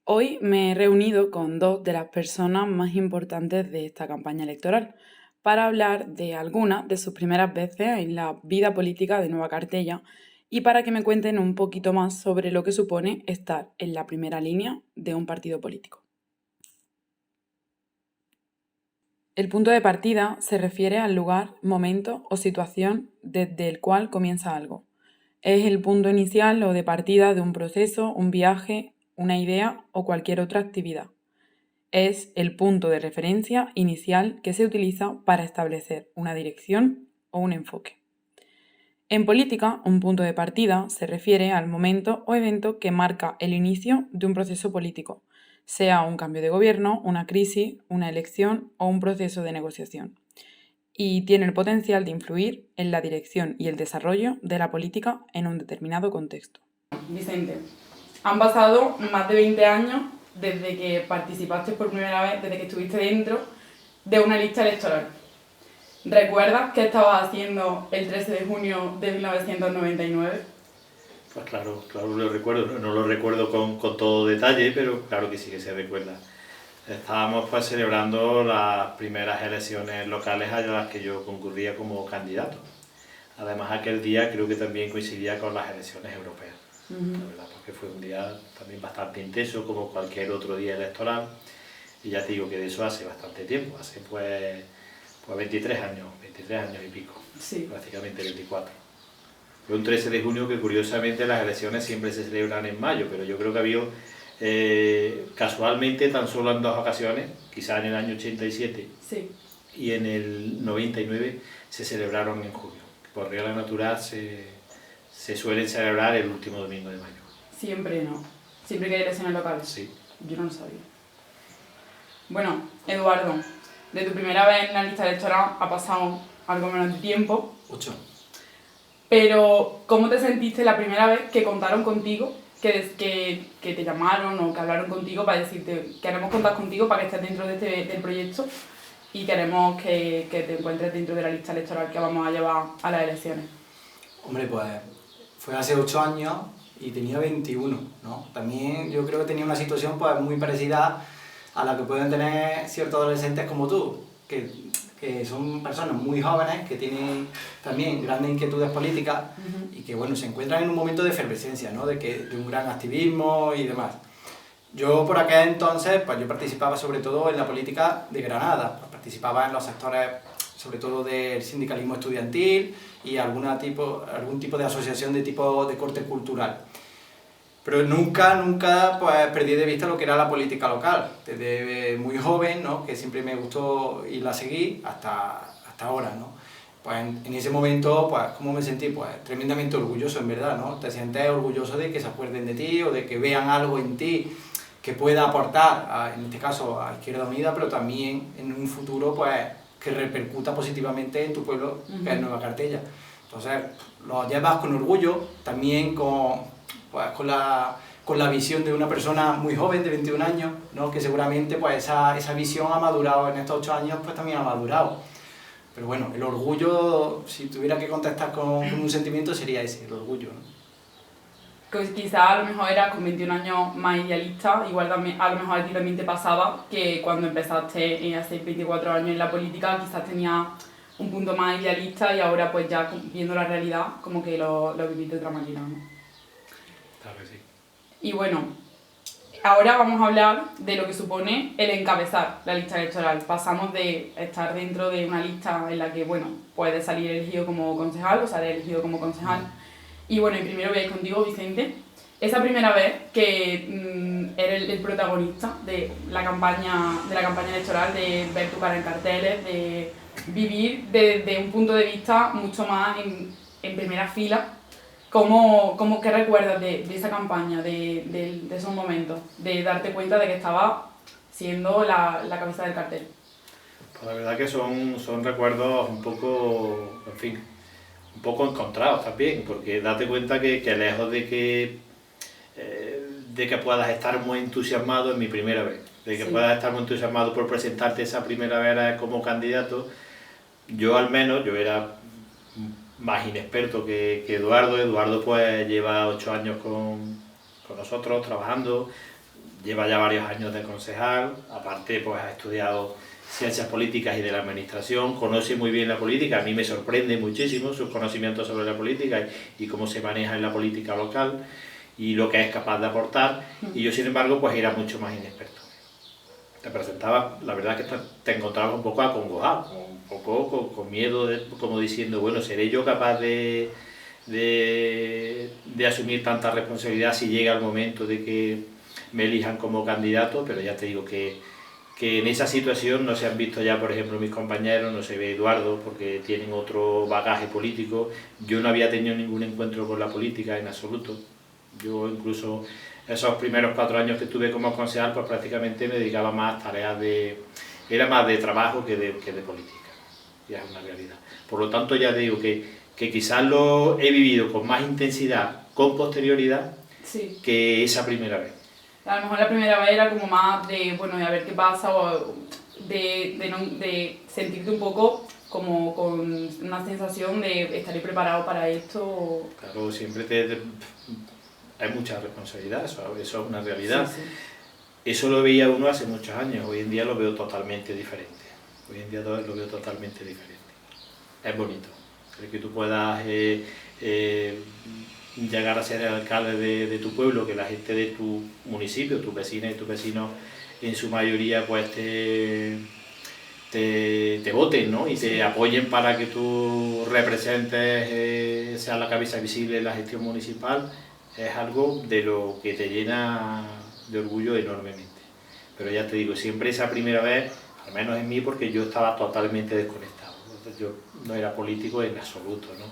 Hoy me he reunido con dos de las personas más importantes de esta campaña electoral para hablar de algunas de sus primeras veces en la vida política de Nueva Cartella y para que me cuenten un poquito más sobre lo que supone estar en la primera línea de un partido político. El punto de partida se refiere al lugar, momento o situación desde el cual comienza algo. Es el punto inicial o de partida de un proceso, un viaje, una idea o cualquier otra actividad. Es el punto de referencia inicial que se utiliza para establecer una dirección o un enfoque. En política, un punto de partida se refiere al momento o evento que marca el inicio de un proceso político, sea un cambio de gobierno, una crisis, una elección o un proceso de negociación, y tiene el potencial de influir en la dirección y el desarrollo de la política en un determinado contexto. Vicente, han pasado más de 20 años desde que participaste por primera vez, desde que estuviste dentro de una lista electoral. ¿Recuerdas qué estabas haciendo el 13 de junio de 1999? Pues claro lo recuerdo, no lo recuerdo con todo detalle, pero claro que sí que se recuerda. Estábamos pues celebrando las primeras elecciones locales a las que yo concurría como candidato. Además aquel día creo que también coincidía con las elecciones europeas. La verdad, porque fue un día también bastante intenso como cualquier otro día electoral. Y ya te digo que de eso hace bastante tiempo, hace pues 23 años y pico, Sí. prácticamente 24. Fue un 13 de junio que curiosamente las elecciones siempre se celebran en mayo, pero yo creo que había casualmente tan solo en dos ocasiones, quizá en el año 87 Sí. y en el 99 se celebraron en junio. Por regla natural se suelen celebrar el último domingo de mayo. Siempre no. Siempre que hay elecciones locales. Sí. Yo no lo sabía. Bueno, Eduardo, de tu primera vez en la lista electoral ha pasado algo menos de tiempo. 8. Pero, ¿cómo te sentiste la primera vez que contaron contigo, que te llamaron o que hablaron contigo para decirte queremos contar contigo para que estés dentro del proyecto y queremos que te encuentres dentro de la lista electoral que vamos a llevar a las elecciones? Hombre, pues fue hace 8 años y tenía 21, ¿no? También yo creo que tenía una situación pues muy parecida a la que pueden tener ciertos adolescentes como tú, que son personas muy jóvenes, que tienen también grandes inquietudes políticas y que bueno, se encuentran en un momento de efervescencia, ¿no? De un gran activismo y demás. Yo por aquel entonces, pues yo participaba sobre todo en la política de Granada, participaba en los sectores sobre todo del sindicalismo estudiantil y algún tipo de asociación de corte cultural. Pero nunca pues, perdí de vista lo que era la política local, desde muy joven, ¿no? Que siempre me gustó y la seguí hasta ahora, ¿no? Pues en ese momento, pues, ¿cómo me sentí? Pues tremendamente orgulloso, en verdad, ¿no? Te sientes orgulloso de que se acuerden de ti o de que vean algo en ti que pueda aportar, en este caso, a Izquierda Unida, pero también en un futuro, pues, que repercuta positivamente en tu pueblo, que es Nueva Cartella. Entonces, lo llevas con orgullo, también pues, con la visión de una persona muy joven, de 21 años, ¿no? Que seguramente pues, esa visión ha madurado en estos 8 años, pues también ha madurado. Pero bueno, el orgullo, si tuviera que contestar con un sentimiento, sería ese, el orgullo, ¿no? Pues quizá a lo mejor eras con 21 años más idealista, igual también, a lo mejor a ti también te pasaba que cuando empezaste hace 24 años en la política quizás tenías un punto más idealista y ahora pues ya viendo la realidad como que lo vivís de otra manera, ¿no? Claro que sí. Y bueno, ahora vamos a hablar de lo que supone el encabezar la lista electoral. Pasamos de estar dentro de una lista en la que, bueno, puedes salir elegido como concejal o salir elegido como concejal. Y bueno, y primero voy a ir contigo, Vicente. Esa primera vez que eres el protagonista de la campaña electoral, de ver tu cara en carteles, de vivir desde un punto de vista mucho más en primera fila. ¿Qué recuerdas de esa campaña, de esos momentos, de darte cuenta de que estaba siendo la cabeza del cartel? Pues la verdad que son recuerdos un poco, en fin, un poco encontrados también, porque date cuenta que lejos de que puedas estar muy entusiasmado en mi primera vez, de que Sí. puedas estar muy entusiasmado por presentarte esa primera vez como candidato, yo al menos, yo era más inexperto que Eduardo. Eduardo pues lleva 8 años con nosotros trabajando, lleva ya varios años de concejal, aparte pues ha estudiado ciencias políticas y de la administración, conoce muy bien la política, a mí me sorprende muchísimo sus conocimientos sobre la política y cómo se maneja en la política local y lo que es capaz de aportar, y yo sin embargo pues era mucho más inexperto. Te presentaba, la verdad que te encontrabas un poco acongojado, un poco con miedo, como diciendo, bueno, ¿seré yo capaz de asumir tanta responsabilidad si llega el momento de que me elijan como candidato? Pero ya te digo que en esa situación no se han visto ya, por ejemplo, mis compañeros, no se ve Eduardo, porque tienen otro bagaje político. Yo no había tenido ningún encuentro con la política en absoluto. Yo incluso esos primeros 4 años que estuve como concejal, pues prácticamente me dedicaba más a tareas era más de trabajo que de política. Ya es una realidad. Por lo tanto, ya te digo que quizás lo he vivido con más intensidad, con posterioridad, Sí. que esa primera vez. A lo mejor la primera vez era como más de, bueno, de a ver qué pasa, o de sentirte un poco como con una sensación de estaré preparado para esto. Claro, siempre hay mucha responsabilidad, eso es una realidad. Sí, sí. Eso lo veía uno hace muchos años, hoy en día lo veo totalmente diferente. Hoy en día lo veo totalmente diferente. Es bonito, el que tú puedas llegar a ser el alcalde de tu pueblo, que la gente de tu municipio, tus vecinas y tus vecinos en su mayoría pues te voten, ¿no? Y te apoyen para que tú representes, seas la cabeza visible en la gestión municipal, es algo de lo que te llena de orgullo enormemente. Pero ya te digo, siempre esa primera vez, al menos en mí, porque yo estaba totalmente desconectado. Yo no era político en absoluto, ¿no?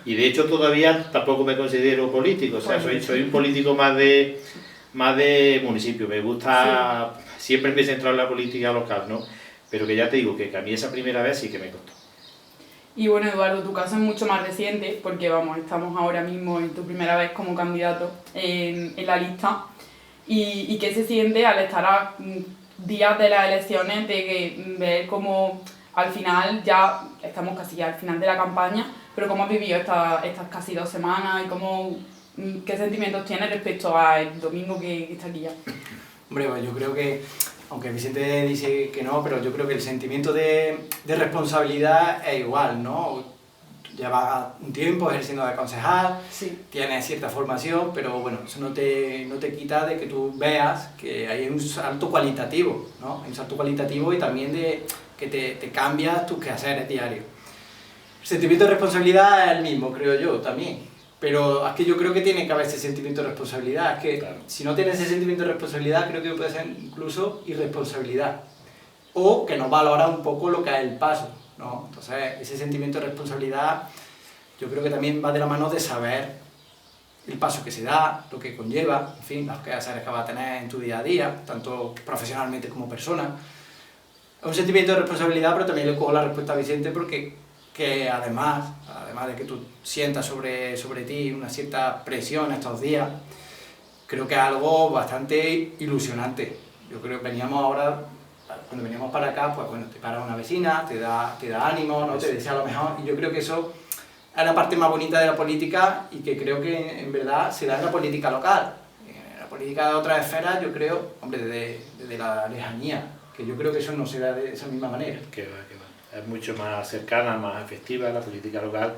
Y de hecho todavía tampoco me considero político, o sea, soy un político más de municipio. Me gusta, siempre me he centrado en la política local, ¿no? Pero que ya te digo que a mí esa primera vez sí que me costó. Y bueno, Eduardo, tu caso es mucho más reciente, porque vamos, estamos ahora mismo en tu primera vez como candidato en la lista. ¿Y qué se siente al estar a días de las elecciones, de ver cómo al final, ya estamos casi ya al final de la campaña, pero cómo has vivido estas casi 2 semanas y qué sentimientos tienes respecto al domingo que está aquí ya? Hombre, pues yo creo que, aunque Vicente dice que no, pero yo creo que el sentimiento de responsabilidad es igual, ¿no? Llevas un tiempo ejerciendo de concejal, sí, tienes cierta formación, pero bueno, eso no te quita de que tú veas que hay un salto cualitativo, ¿no? Un salto cualitativo y también de que te cambias tus quehaceres diarios. El sentimiento de responsabilidad es el mismo, creo yo, también. Pero es que yo creo que tiene que haber ese sentimiento de responsabilidad. Es que claro, si no tienes ese sentimiento de responsabilidad, creo que puede ser incluso irresponsabilidad. O que no valora un poco lo que es el paso, ¿no? Entonces, ese sentimiento de responsabilidad yo creo que también va de la mano de saber el paso que se da, lo que conlleva, en fin, las quehaceres que vas a tener en tu día a día, tanto profesionalmente como persona. Es un sentimiento de responsabilidad, pero también le cojo la respuesta a Vicente porque que además de que tú sientas sobre ti una cierta presión estos días, creo que es algo bastante ilusionante. Yo creo que cuando veníamos para acá, pues bueno, te para una vecina, te da ánimo, ¿no? Te desea lo mejor, y yo creo que eso es la parte más bonita de la política y que creo que en verdad se da en la política local. En la política de otras esferas, yo creo, hombre, desde la lejanía, que yo creo que eso no se da de esa misma manera. Que va. Es mucho más cercana, más efectiva la política local.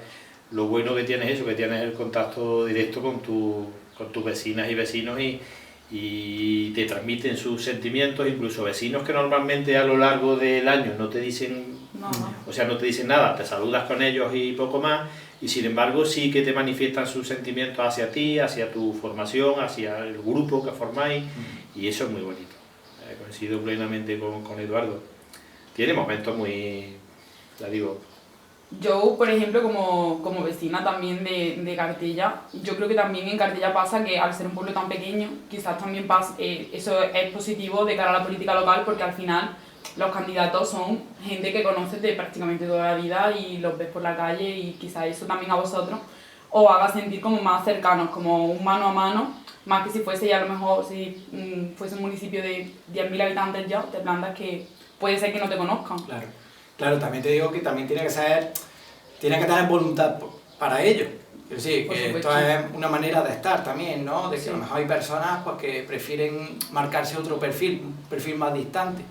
Lo bueno que tienes es eso, que tienes el contacto directo con tus vecinas y vecinos y te transmiten sus sentimientos, incluso vecinos que normalmente a lo largo del año no te dicen, no te dicen nada, te saludas con ellos y poco más, y sin embargo sí que te manifiestan sus sentimientos hacia ti, hacia tu formación, hacia el grupo que formáis, y eso es muy bonito. Coincido plenamente con Eduardo. Tiene momentos muy, ya digo. Yo, por ejemplo, como vecina también de Cartella, yo creo que también en Cartella pasa que al ser un pueblo tan pequeño, quizás también eso es positivo de cara a la política local, porque al final los candidatos son gente que conoces de prácticamente toda la vida y los ves por la calle, y quizás eso también a vosotros os haga sentir como más cercanos, como un mano a mano, más que si fuese ya a lo mejor, si fuese un municipio de 10.000 habitantes ya, te plantas que puede ser que no te conozcan. Claro, también te digo que también tiene que tener voluntad para ello. Pero sí, Por que supuesto. esto es una manera de estar también, ¿no? De que Sí. a lo mejor hay personas pues, que prefieren marcarse otro perfil, un perfil más distante.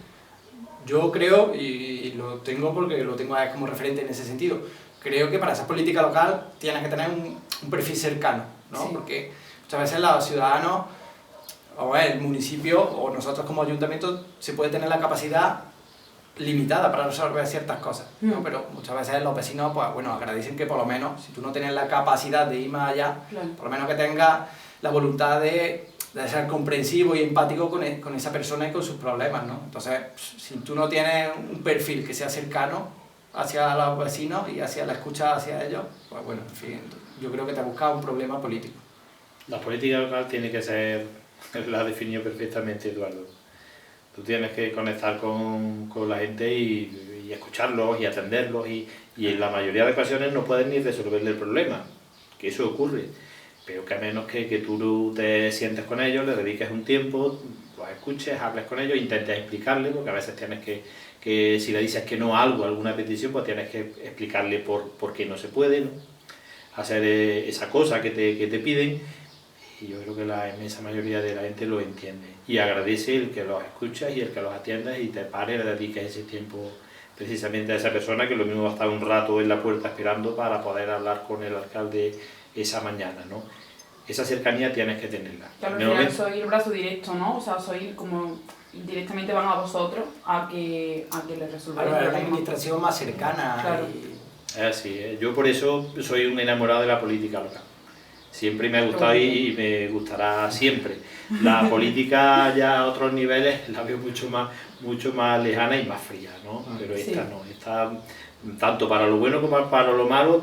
Yo creo, y lo tengo porque lo tengo como referente en ese sentido, creo que para hacer política local tienes que tener un perfil cercano, ¿no? Sí. Porque muchas veces los ciudadanos, o el municipio, o nosotros como ayuntamiento, se puede tener la capacidad limitada para resolver ciertas cosas, ¿no? Pero muchas veces los vecinos, pues bueno, agradecen que por lo menos, si tú no tienes la capacidad de ir más allá, Claro. por lo menos que tengas la voluntad de ser comprensivo y empático con esa persona y con sus problemas, ¿no? Entonces, si tú no tienes un perfil que sea cercano hacia los vecinos y hacia la escucha hacia ellos, pues bueno, en fin, yo creo que te buscas un problema político. La política local tiene que ser, la ha definido perfectamente Eduardo. Tú tienes que conectar con la gente y escucharlos y atenderlos y en la mayoría de ocasiones no puedes ni resolverle el problema, que eso ocurre, pero que a menos que tú te sientes con ellos, le dediques un tiempo, los escuches, hables con ellos, intentes explicarle, porque a veces tienes que si le dices que no a algo, alguna petición, pues tienes que explicarle por qué no se puede, ¿no? Hacer esa cosa que te piden. Y yo creo que la inmensa mayoría de la gente lo entiende y agradece el que los escuchas y el que los atiendas y te pares, le dediques ese tiempo precisamente a esa persona que lo mismo va a estar un rato en la puerta esperando para poder hablar con el alcalde esa mañana, ¿no? Esa cercanía tienes que tenerla. Claro, al final soy el brazo directo, ¿no? O sea, soy como directamente van a vosotros a que les resolváis el Claro, es la problema. administración más cercana. Claro. Es así, yo por eso soy un enamorado de la política local. Siempre me ha gustado y me gustará siempre. La política ya a otros niveles la veo mucho más lejana y más fría, ¿no? Pero esta no, esta tanto para lo bueno como para lo malo,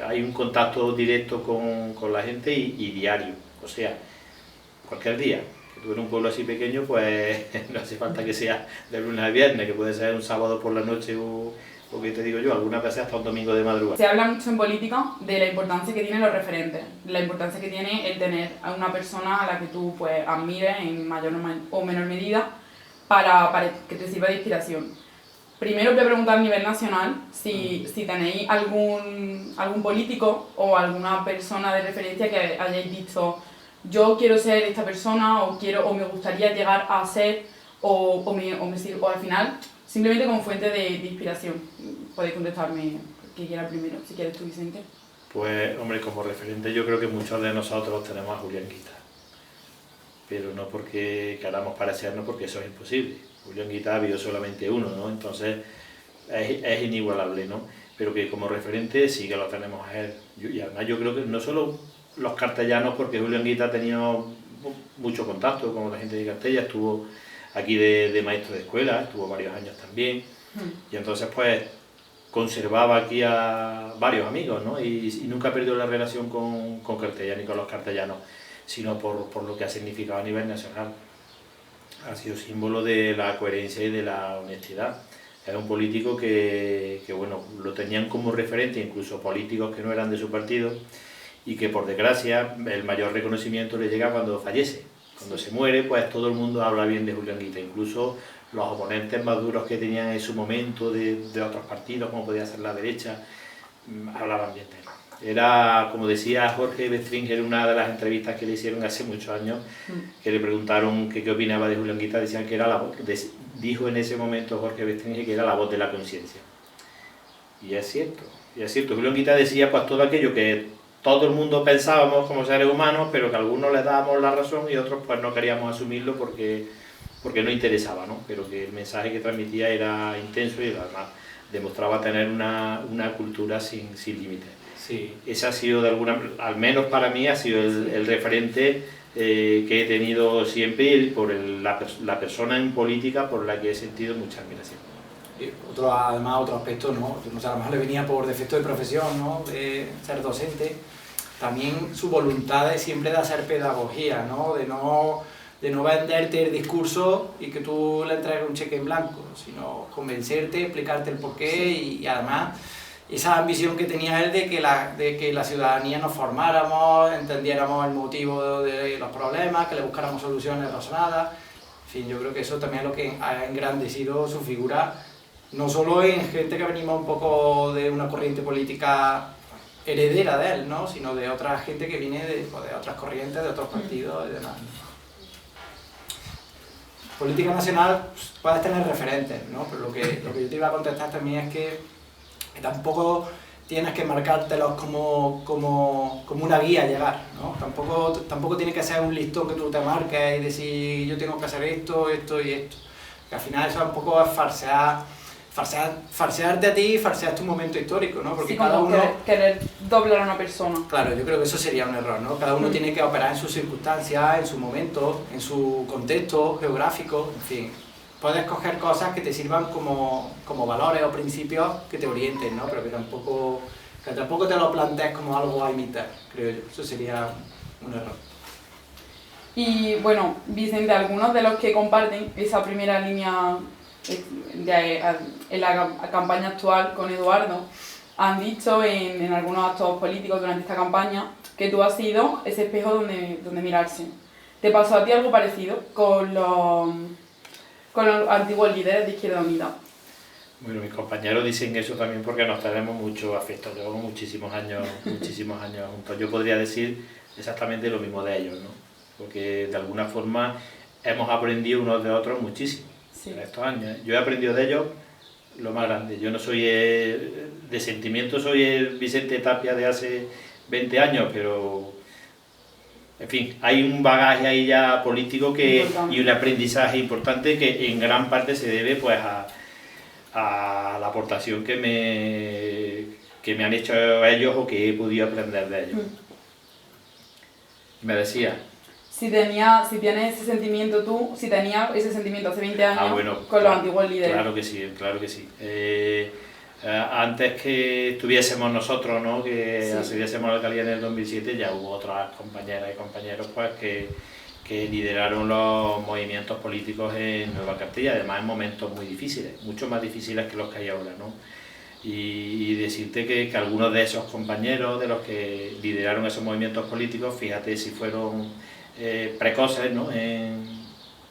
hay un contacto directo con la gente y diario, o sea, cualquier día. Que tú en un pueblo así pequeño, pues no hace falta que sea de lunes a viernes, que puede ser un sábado por la noche o que te digo yo, algunas veces hasta un domingo de madrugada. Se habla mucho en política de la importancia que tienen los referentes, la importancia que tiene el tener a una persona a la que tú pues admires en mayor o menor medida para que te sirva de inspiración. Primero voy a preguntar a nivel nacional si tenéis algún político o alguna persona de referencia que hayáis dicho yo quiero ser esta persona o me gustaría llegar a ser o al final simplemente como fuente de inspiración. Podéis contestarme que quiera primero, si quieres tú, Vicente. Pues, hombre, como referente yo creo que muchos de nosotros tenemos a Julián Guita. Pero no porque queramos parecernos, porque eso es imposible. Julián Guita ha habido solamente uno, ¿no? Entonces es inigualable, ¿no? Pero que como referente sí que lo tenemos a él. Y además yo creo que no solo los castellanos, porque Julián Guita ha tenido mucho contacto con la gente de Castella, estuvo aquí de maestro de escuela, estuvo varios años también, y entonces pues conservaba aquí a varios amigos, ¿no? Y nunca perdió la relación con Cartella ni con los castellanos, sino por lo que ha significado a nivel nacional. Ha sido símbolo de la coherencia y de la honestidad. Era un político que bueno, lo tenían como referente, incluso políticos que no eran de su partido, y que por desgracia el mayor reconocimiento le llega cuando fallece. Cuando se muere, pues todo el mundo habla bien de Julián Guita, incluso los oponentes más duros que tenían en su momento de otros partidos, como podía ser la derecha, hablaban bien de él. Era, como decía Jorge Bestringer en una de las entrevistas que le hicieron hace muchos años, que le preguntaron qué opinaba de Julián Guita, decían que era la voz, dijo en ese momento Jorge Bestringer que era la voz de la conciencia. Y es cierto, Julián Guita decía pues todo aquello que todo el mundo pensábamos como seres humanos, pero que a algunos les dábamos la razón y otros pues no queríamos asumirlo porque no interesaba, ¿no? Pero que el mensaje que transmitía era intenso y además demostraba tener una cultura sin límites. Sí. Ese ha sido, al menos para mí, ha sido el referente que he tenido siempre y por la persona en política por la que he sentido mucha admiración. Y además otro aspecto, ¿no? O sea, a lo mejor le venía por defecto de profesión, ¿no? De ser docente. También su voluntad de siempre de hacer pedagogía, ¿no? De no venderte el discurso y que tú le entregues un cheque en blanco, sino convencerte, explicarte el porqué y además esa ambición que tenía él de que la ciudadanía nos formáramos, entendiéramos el motivo de los problemas, que le buscáramos soluciones razonadas. En fin, yo creo que eso también es lo que ha engrandecido su figura, no solo en gente que venimos un poco de una corriente política heredera de él, ¿no? Sino de otra gente que viene de otras corrientes, de otros partidos y demás. Política nacional, pues, puedes tener referentes, ¿no? Pero lo que yo te iba a contestar también es que tampoco tienes que marcártelos como una guía a llegar, ¿no? Tampoco tiene que ser un listón que tú te marques y decir yo tengo que hacer esto, esto y esto. Que al final eso un poco es farsearte a ti y farsear tu momento histórico, ¿no? Porque Sí, cada como uno... querer doblar a una persona. Claro, yo creo que eso sería un error, ¿no? Cada uno tiene que operar en sus circunstancias, en su momento, en su contexto geográfico, en fin. Puedes coger cosas que te sirvan como valores o principios que te orienten, ¿no? Pero que tampoco te lo plantees como algo a imitar, creo yo. Eso sería un error. Y bueno, Vicente, algunos de los que comparten esa primera línea en la campaña actual con Eduardo han dicho en algunos actos políticos durante esta campaña que tú has sido ese espejo donde mirarse. ¿Te pasó a ti algo parecido con los antiguos líderes de Izquierda Unida? Bueno, mis compañeros dicen eso también porque nos tenemos mucho afecto, llevamos muchísimos años juntos. Yo podría decir exactamente lo mismo de ellos, ¿no? Porque de alguna forma hemos aprendido unos de otros muchísimo en estos años. Yo he aprendido de ellos lo más grande. Yo no soy de sentimiento, soy el Vicente Tapia de hace 20 años, pero en fin, hay un bagaje ahí ya político y un aprendizaje importante que en gran parte se debe pues a la aportación que me han hecho ellos o que he podido aprender de ellos. Me decía... Si tenías ese sentimiento tú, si tenías ese sentimiento hace 20 años con los antiguos líderes. Claro que sí, claro que sí. Antes que estuviésemos nosotros, ¿no? Que accediésemos a la alcaldía en el 2007, ya hubo otras compañeras y compañeros pues que lideraron los movimientos políticos en Nueva Castilla, además en momentos muy difíciles, mucho más difíciles que los que hay ahora, ¿no? Y decirte que algunos de esos compañeros, de los que lideraron esos movimientos políticos, fíjate si fueron precoces, ¿no?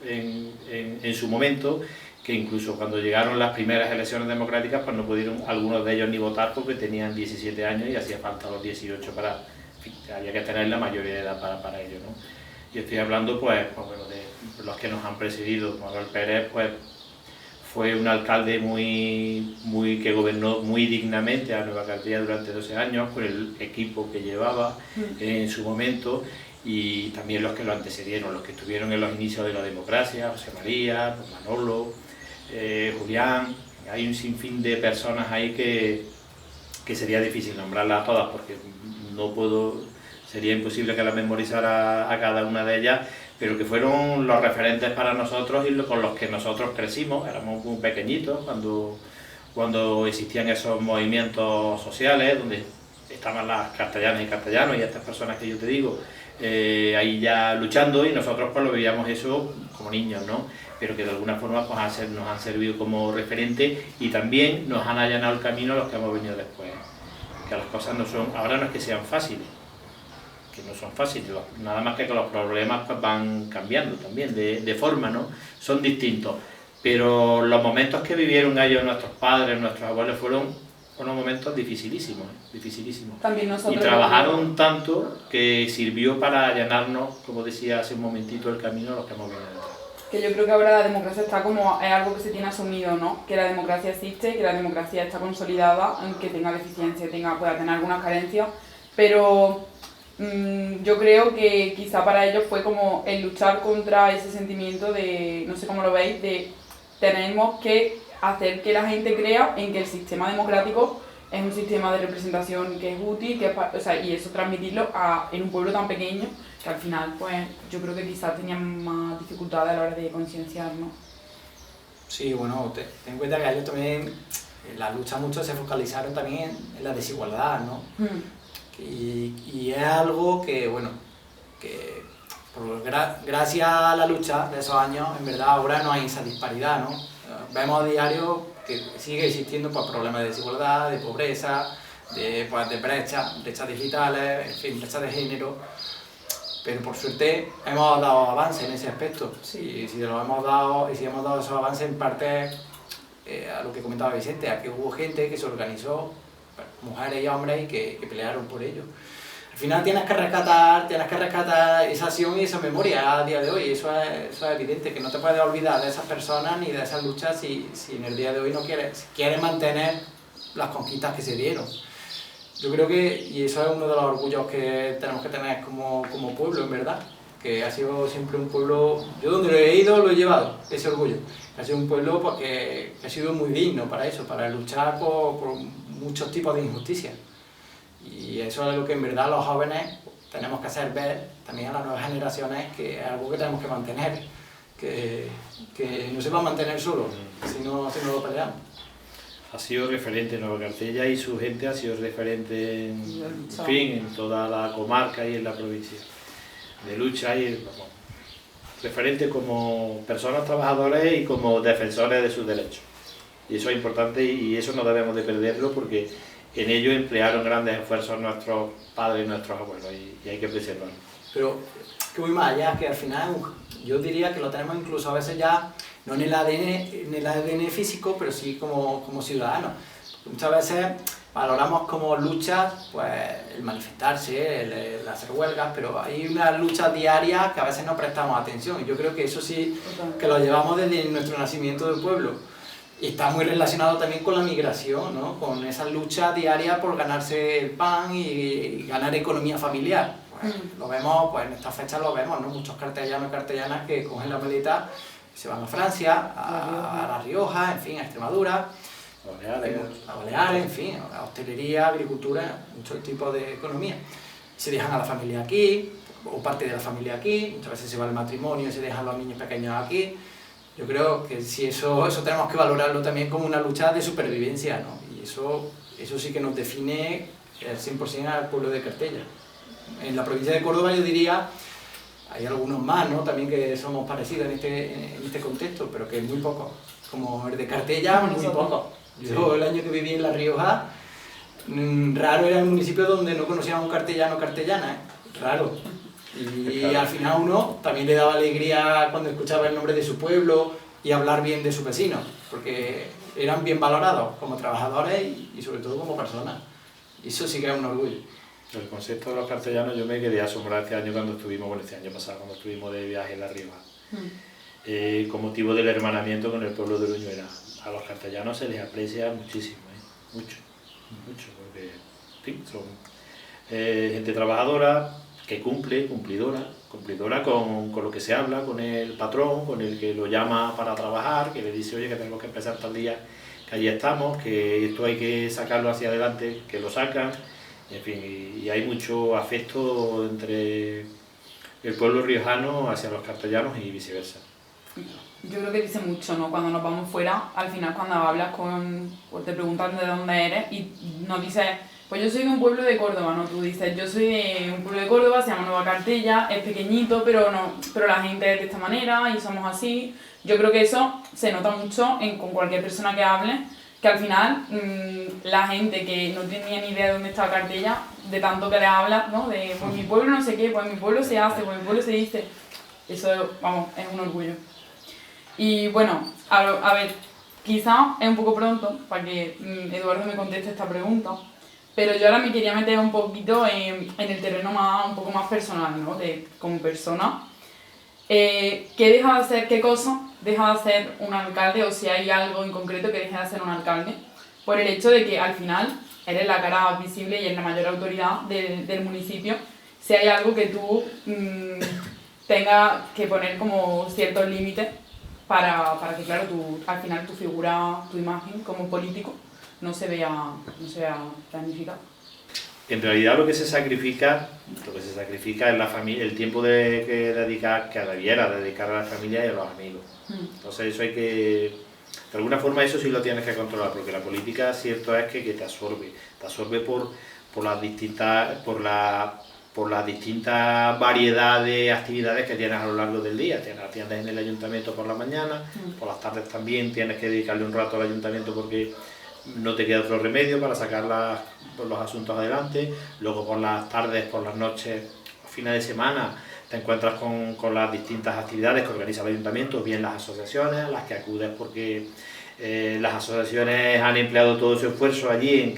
en su momento, que incluso cuando llegaron las primeras elecciones democráticas pues no pudieron algunos de ellos ni votar porque tenían 17 años y hacía falta los 18 para... En fin, había que tener la mayoría de edad para ello, ¿no? Y estoy hablando pues bueno, de los que nos han precedido. Manuel Pérez pues fue un alcalde que gobernó muy dignamente a Nueva Castilla durante 12 años por el equipo que llevaba en su momento, y también los que lo antecedieron, los que estuvieron en los inicios de la democracia, José María, Manolo, Julián. Hay un sinfín de personas ahí que sería difícil nombrarlas a todas porque sería imposible que las memorizara a cada una de ellas, pero que fueron los referentes para nosotros y con los que nosotros crecimos. Éramos muy pequeñitos cuando existían esos movimientos sociales, donde estaban las castellanas y castellanos y estas personas que yo te digo, ahí ya luchando, y nosotros pues lo veíamos eso como niños, ¿no? Pero que de alguna forma pues nos han servido como referente y también nos han allanado el camino a los que hemos venido después. Que las cosas ahora no es que sean fáciles, que no son fáciles, nada más que los problemas pues van cambiando también de forma, ¿no? Son distintos, pero los momentos que vivieron ellos, nuestros padres, nuestros abuelos, fueron unos momentos dificilísimos, dificilísimos. También nosotros y trabajaron tanto que sirvió para allanarnos, como decía hace un momentito, el camino a los que hemos venido detrás. Que yo creo que ahora la democracia está como, es algo que se tiene asumido, ¿no? Que la democracia existe, que la democracia está consolidada, aunque tenga deficiencias, pueda tener algunas carencias, pero yo creo que quizá para ellos fue como el luchar contra ese sentimiento de, no sé cómo lo veis, de tenemos que hacer que la gente crea en que el sistema democrático es un sistema de representación que es útil, y eso transmitirlo en un pueblo tan pequeño que al final, pues, yo creo que quizás tenían más dificultades a la hora de concienciar, ¿no? Sí, bueno, ten en cuenta que ellos también, en la lucha mucho se focalizaron también en la desigualdad, ¿no? Y es algo que, bueno, que gracias a la lucha de esos años, en verdad ahora no hay esa disparidad, ¿no? Vemos a diario que sigue existiendo pues, problemas de desigualdad, de pobreza, de brechas digitales, en fin, brechas de género, pero por suerte hemos dado avances en ese aspecto. Sí, si hemos dado esos avances en parte a lo que comentaba Vicente, a que hubo gente que se organizó mujeres y hombres y que pelearon por ello. Al final tienes que rescatar esa acción y esa memoria a día de hoy, eso es evidente, que no te puedes olvidar de esas personas ni de esas luchas si en el día de hoy si quieres mantener las conquistas que se dieron. Yo creo y eso es uno de los orgullos que tenemos que tener como pueblo, en verdad, que ha sido siempre un pueblo, yo donde lo he ido lo he llevado, ese orgullo. Ha sido un pueblo que ha sido muy digno para eso, para luchar por muchos tipos de injusticias. Y eso es lo que en verdad los jóvenes tenemos que hacer ver también a las nuevas generaciones, que es algo que tenemos que mantener, que no se va a mantener solo si no lo peleamos. Ha sido referente en Nueva Cartella y su gente ha sido referente en toda la comarca y en la provincia de lucha y vamos, referente como personas trabajadoras y como defensores de sus derechos. Y eso es importante y eso no debemos de perderlo porque en ello emplearon grandes esfuerzos nuestros padres y nuestros abuelos y hay que preservarlo. Pero que voy más allá, que al final yo diría que lo tenemos incluso a veces ya, no en el ADN físico, pero sí como ciudadanos. Muchas veces valoramos como luchas pues, el manifestarse, el hacer huelgas, pero hay unas luchas diarias que a veces no prestamos atención. Y yo creo que eso sí, que lo llevamos desde nuestro nacimiento del pueblo. Y está muy relacionado también con la migración, ¿no? Con esa lucha diaria por ganarse el pan y ganar economía familiar. Pues, lo vemos, pues en estas fechas lo vemos, ¿no? Muchos cartellanos y cartellanas que cogen la maleta y se van a Francia, a La Rioja, en fin, a Extremadura, a Baleares, en fin, a hostelería, agricultura, muchos tipos de economía. Se dejan a la familia aquí, o parte de la familia aquí, muchas veces se va el matrimonio y se dejan los niños pequeños aquí. Yo creo que si eso tenemos que valorarlo también como una lucha de supervivencia, ¿no? Y eso sí que nos define el 100% al pueblo de Cartella. En la provincia de Córdoba yo diría, hay algunos más, ¿no? También que somos parecidos en este contexto, pero que muy pocos. Como el de Cartella, muy pocos. Yo el año que viví en La Rioja, raro era el municipio donde no conocía a un cartellano o cartellana, ¿eh? Raro. Y al final uno también le daba alegría cuando escuchaba el nombre de su pueblo y hablar bien de sus vecinos, porque eran bien valorados como trabajadores y sobre todo como personas. Y eso sí que es un orgullo. El concepto de los cartellanos yo me quedé asombrado este año cuando estuvimos, bueno, este año pasado cuando estuvimos de viaje en La Rioja, con motivo del hermanamiento con el pueblo de Uruñuela. A los cartellanos se les aprecia muchísimo, mucho, porque en fin, son gente trabajadora, que cumplidora con lo que se habla, con el patrón, con el que lo llama para trabajar, que le dice, oye, que tenemos que empezar tal día, que allí estamos, que esto hay que sacarlo hacia adelante, que lo sacan, en fin, y hay mucho afecto entre el pueblo riojano hacia los cartellanos y viceversa. Yo creo que dice mucho, ¿no? Cuando nos vamos fuera, al final cuando hablas pues te preguntan de dónde eres y nos dices, pues yo soy de un pueblo de Córdoba, ¿no? Tú dices, yo soy de un pueblo de Córdoba, se llama Nueva Cartella, es pequeñito, pero la gente es de esta manera y somos así. Yo creo que eso se nota mucho con cualquier persona que hable, que al final la gente que no tenía ni idea de dónde estaba Cartella, de tanto que le habla, ¿no? De, pues mi pueblo no sé qué, pues mi pueblo se hace, pues mi pueblo se dice. Eso, vamos, es un orgullo. Y bueno, a ver, quizá es un poco pronto para que Eduardo me conteste esta pregunta, pero yo ahora me quería meter un poquito en el terreno un poco más personal, ¿no? Como persona. ¿Qué cosa deja de hacer un alcalde o si hay algo en concreto que deje de hacer un alcalde? Por el hecho de que al final eres la cara visible y eres la mayor autoridad del municipio. Si hay algo que tú tengas que poner como ciertos límites para que, claro, al final tu figura, tu imagen como político no se vea planificada. En realidad lo que se sacrifica es la familia, el tiempo que debiera dedicar a la familia y a los amigos. Entonces eso hay que, de alguna forma eso sí lo tienes que controlar, porque la política cierto es que te absorbe por las distintas variedades de actividades que tienes a lo largo del día. Atiendes en el ayuntamiento por la mañana, por las tardes también tienes que dedicarle un rato al ayuntamiento porque no te queda otro remedio para sacar los asuntos adelante. Luego por las tardes, por las noches, fines de semana, te encuentras con las distintas actividades que organiza el ayuntamiento, bien las asociaciones a las que acudes porque las asociaciones han empleado todo su esfuerzo allí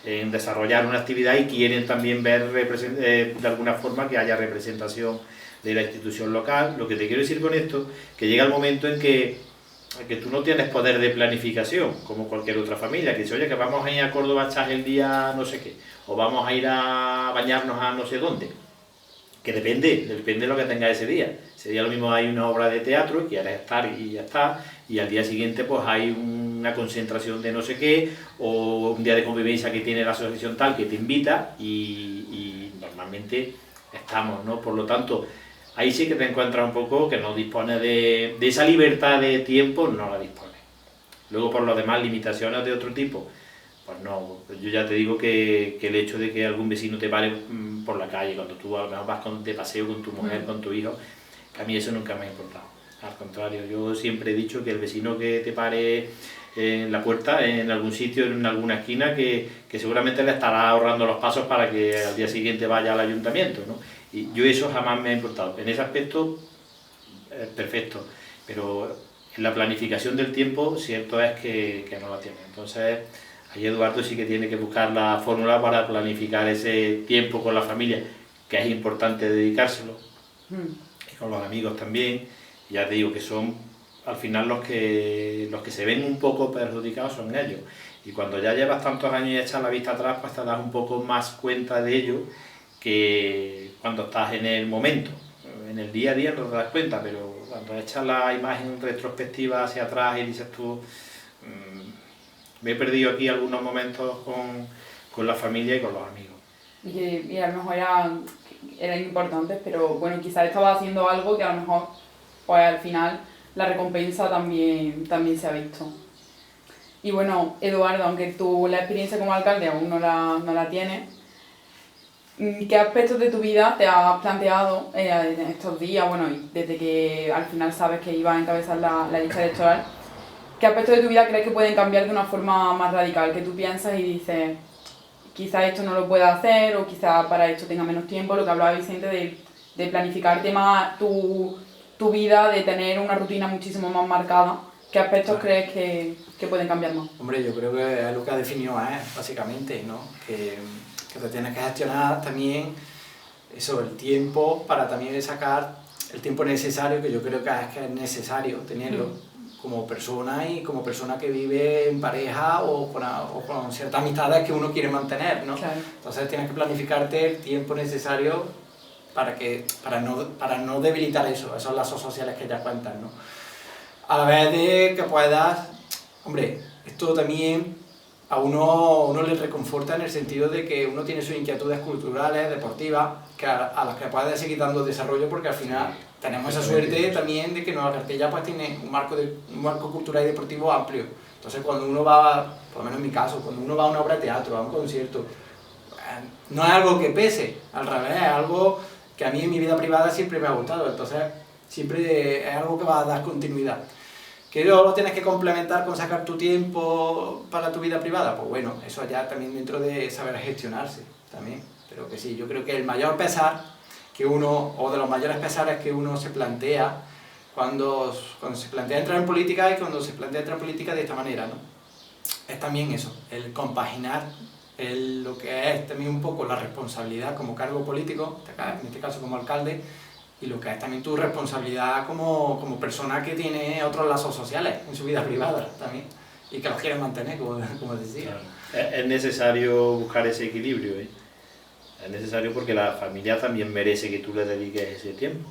en desarrollar una actividad y quieren también ver de alguna forma que haya representación de la institución local. Lo que te quiero decir con esto, que llega el momento en que tú no tienes poder de planificación, como cualquier otra familia, que dice, oye, que vamos a ir a Córdoba a echar el día no sé qué, o vamos a ir a bañarnos a no sé dónde, que depende de lo que tengas ese día. Ese día lo mismo hay una obra de teatro, quieres estar y ya está, y al día siguiente pues hay una concentración de no sé qué, o un día de convivencia que tiene la asociación tal que te invita, y normalmente estamos, ¿no? Por lo tanto, ahí sí que te encuentras un poco que no dispones de esa libertad de tiempo, no la dispones. Luego por lo demás, limitaciones de otro tipo, pues no, yo ya te digo que el hecho de que algún vecino te pare por la calle, cuando tú a lo mejor vas de paseo con tu mujer, con tu hijo, que a mí eso nunca me ha importado. Al contrario, yo siempre he dicho que el vecino que te pare en la puerta, en algún sitio, en alguna esquina, que seguramente le estará ahorrando los pasos para que al día siguiente vaya al ayuntamiento, ¿no? Y yo eso jamás me ha importado. En ese aspecto, perfecto, pero en la planificación del tiempo, cierto es que no la tiene. Entonces, ahí Eduardo sí que tiene que buscar la fórmula para planificar ese tiempo con la familia, que es importante dedicárselo, y con los amigos también. Y ya te digo que son al final los que se ven un poco perjudicados son ellos. Y cuando ya llevas tantos años y echas la vista atrás, pues te das un poco más cuenta de ello que cuando estás en el momento. En el día a día no te das cuenta, pero cuando echas la imagen retrospectiva hacia atrás y dices tú, me he perdido aquí algunos momentos con la familia y con los amigos. Y a lo mejor eran importantes, pero bueno, quizás estaba haciendo algo que a lo mejor, pues al final, la recompensa también se ha visto. Y bueno, Eduardo, aunque tú la experiencia como alcalde aún no la tienes, ¿qué aspectos de tu vida te has planteado en estos días, bueno, y desde que al final sabes que ibas a encabezar la lista electoral? ¿Qué aspectos de tu vida crees que pueden cambiar de una forma más radical? Que tú piensas y dices, quizás esto no lo pueda hacer, o quizás para esto tenga menos tiempo, lo que hablaba Vicente de planificarte más tu vida, de tener una rutina muchísimo más marcada. ¿Qué aspectos crees que pueden cambiar más? Hombre, yo creo que es lo que ha definido básicamente, ¿no? Que te tienes que gestionar también eso, el tiempo, para también sacar el tiempo necesario, que yo creo que es necesario tenerlo como persona y como persona que vive en pareja o con ciertas amistades que uno quiere mantener, ¿no? Claro. Entonces tienes que planificarte el tiempo necesario para no debilitar esos lazos sociales que ya cuentan, ¿no? A la vez de que puedas, hombre, esto también a uno le reconforta en el sentido de que uno tiene sus inquietudes culturales, deportivas, a las que puedes seguir dando desarrollo, porque al final tenemos esa suerte también de que nuestra cartella pues tiene un marco cultural y deportivo amplio. Entonces cuando uno va, por lo menos en mi caso, cuando uno va a una obra de teatro, a un concierto, no es algo que pese, al revés, es algo que a mí en mi vida privada siempre me ha gustado, entonces siempre es algo que va a dar continuidad. ¿Que luego lo tienes que complementar con sacar tu tiempo para tu vida privada? Pues bueno, eso ya también dentro de saber gestionarse también. Pero que sí, yo creo que el mayor pesar que uno, o de los mayores pesares que uno se plantea cuando se plantea entrar en política y cuando se plantea entrar en política de esta manera, ¿no? Es también eso, el compaginar lo que es también un poco la responsabilidad como cargo político, en este caso como alcalde, y lo que es también tu responsabilidad como persona que tiene otros lazos sociales en su vida privada también, y que los quieres mantener, como decía. Claro. Es necesario buscar ese equilibrio, ¿eh? Es necesario porque la familia también merece que tú le dediques ese tiempo.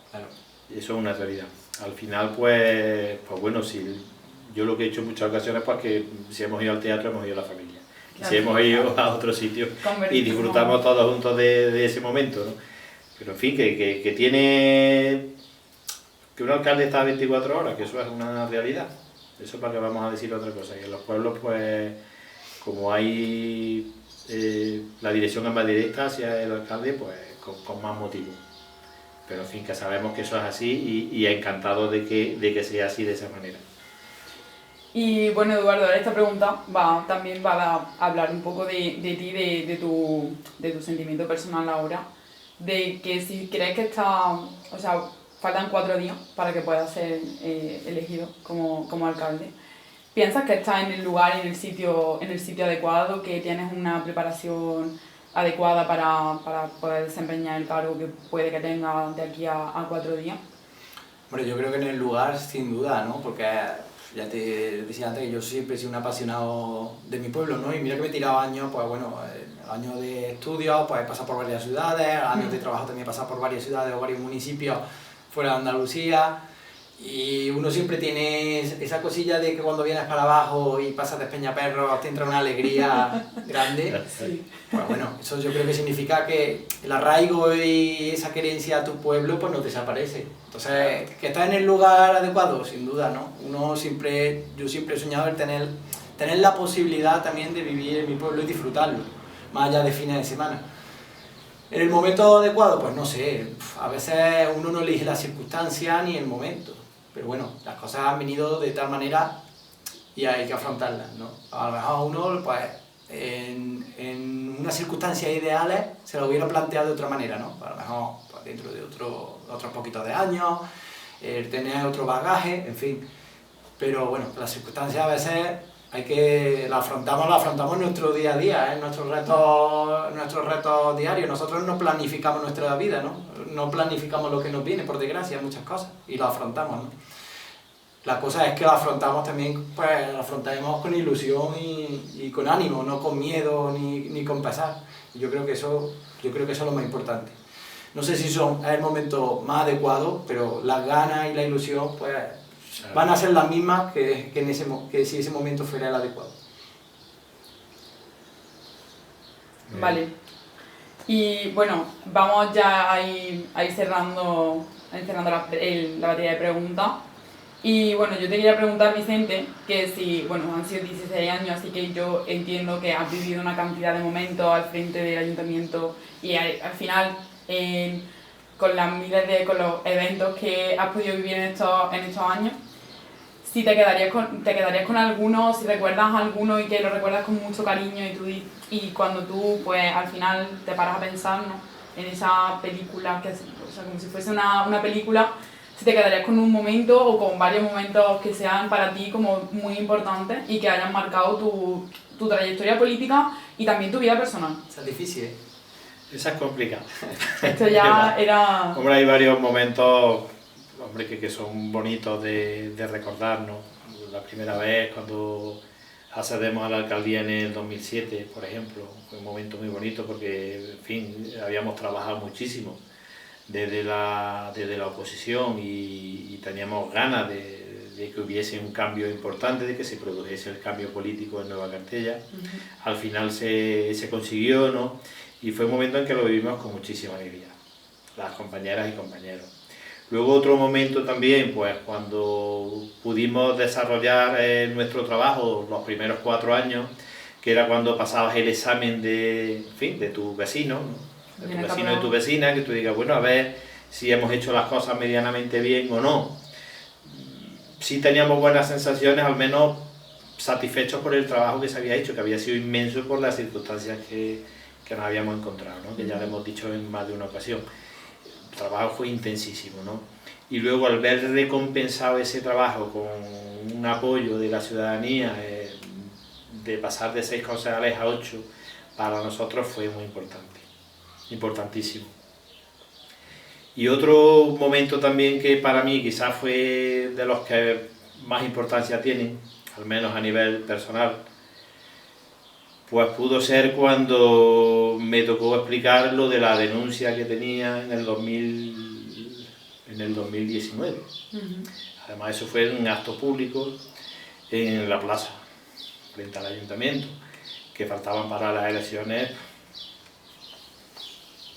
Claro. Y eso es una realidad. Al final, pues bueno, si yo lo que he hecho en muchas ocasiones, pues que si hemos ido al teatro, hemos ido a la familia. Claro. Si hemos ido a otro sitio y disfrutamos todos juntos de ese momento, ¿no? Pero en fin, que tiene que un alcalde está 24 horas, que eso es una realidad. Eso para que vamos a decir otra cosa, que en los pueblos, pues, como hay la dirección es más directa hacia el alcalde, pues con más motivo. Pero en fin, que sabemos que eso es así y encantado de que sea así de esa manera. Y bueno, Eduardo, ahora esta pregunta también va a hablar un poco de ti, de tu sentimiento personal ahora. de que si crees que está, o sea, faltan 4 días para que puedas ser elegido como alcalde, ¿piensas que estás en el lugar, en el sitio adecuado, que tienes una preparación adecuada para poder desempeñar el cargo que puede que tengas de aquí a 4 días? Hombre, yo creo que en el lugar, sin duda, ¿no? Porque ya te decía antes que yo siempre he sido un apasionado de mi pueblo, ¿no? Y mira que me he tirado años, pues bueno, años de estudios, pues he pasado por varias ciudades, años de trabajo también he pasado por varias ciudades o varios municipios fuera de Andalucía. Y uno siempre tiene esa cosilla de que cuando vienes para abajo y pasas de Peñaperros te entra una alegría grande. Sí. Pues bueno, eso yo creo que significa que el arraigo y esa querencia a tu pueblo pues no desaparece. Entonces, que estás en el lugar adecuado, sin duda, ¿no? Yo siempre he soñado en tener la posibilidad también de vivir en mi pueblo y disfrutarlo, más allá de fines de semana. ¿En el momento adecuado? Pues no sé, a veces uno no elige las circunstancias ni el momento, pero bueno, las cosas han venido de tal manera y hay que afrontarlas, ¿no? A lo mejor uno, pues, en unas circunstancias ideales se lo hubiera planteado de otra manera, ¿no? A lo mejor pues, dentro de otros poquitos de años, tener otro bagaje, en fin. Pero bueno, las circunstancias a veces las afrontamos en nuestro día a día, en nuestros retos diarios. Nosotros no planificamos nuestra vida, ¿no? No planificamos lo que nos viene, por desgracia, muchas cosas, y lo afrontamos, ¿no? La cosa es que lo afrontamos también, pues lo afrontamos con ilusión y con ánimo, no con miedo ni con pesar. Yo creo que eso es lo más importante. No sé si es el momento más adecuado, pero las ganas y la ilusión, pues van a ser las mismas que si ese momento fuera el adecuado. Vale. Y bueno, vamos ya a ir cerrando la batería de preguntas. Y bueno, yo te quería preguntar, Vicente, que si, bueno, han sido 16 años, así que yo entiendo que has vivido una cantidad de momentos al frente del ayuntamiento y al final, con con los eventos que has podido vivir en estos años, si te quedarías con alguno, si recuerdas alguno y que lo recuerdas con mucho cariño y cuando tú, pues, al final te paras a pensar, ¿no?, en esa película, o sea, como si fuese una película, si te quedarías con un momento o con varios momentos que sean para ti como muy importantes y que hayan marcado tu trayectoria política y también tu vida personal. Esa es difícil, ¿eh? Esa es complicada. Esto ya era... Hombre, hay varios momentos, hombre, que son bonitos de recordar, ¿no? La primera vez cuando accedemos a la alcaldía en el 2007, por ejemplo, fue un momento muy bonito porque, en fin, habíamos trabajado muchísimo desde la oposición y teníamos ganas de que hubiese un cambio importante, de que se produjese el cambio político en Nueva Cartella. Al final se consiguió, ¿no? Y fue un momento en que lo vivimos con muchísima alegría, las compañeras y compañeros. Luego otro momento también, pues cuando pudimos desarrollar nuestro trabajo los primeros 4 años, que era cuando pasabas el examen de tu vecino, ¿no?, de tu vecino y de tu vecina, que tú digas, bueno, a ver si hemos hecho las cosas medianamente bien o no. Sí teníamos buenas sensaciones, al menos satisfechos por el trabajo que se había hecho, que había sido inmenso por las circunstancias que nos habíamos encontrado, ¿no?, que ya lo hemos dicho en más de una ocasión. El trabajo fue intensísimo, ¿no? Y luego al ver recompensado ese trabajo con un apoyo de la ciudadanía, de pasar de 6 concejales a 8, para nosotros fue muy importante, importantísimo. Y otro momento también que para mí quizás fue de los que más importancia tienen, al menos a nivel personal, pues pudo ser cuando me tocó explicar lo de la denuncia que tenía en el 2019. Además eso fue un acto público en la plaza, frente al ayuntamiento, que faltaban para las elecciones,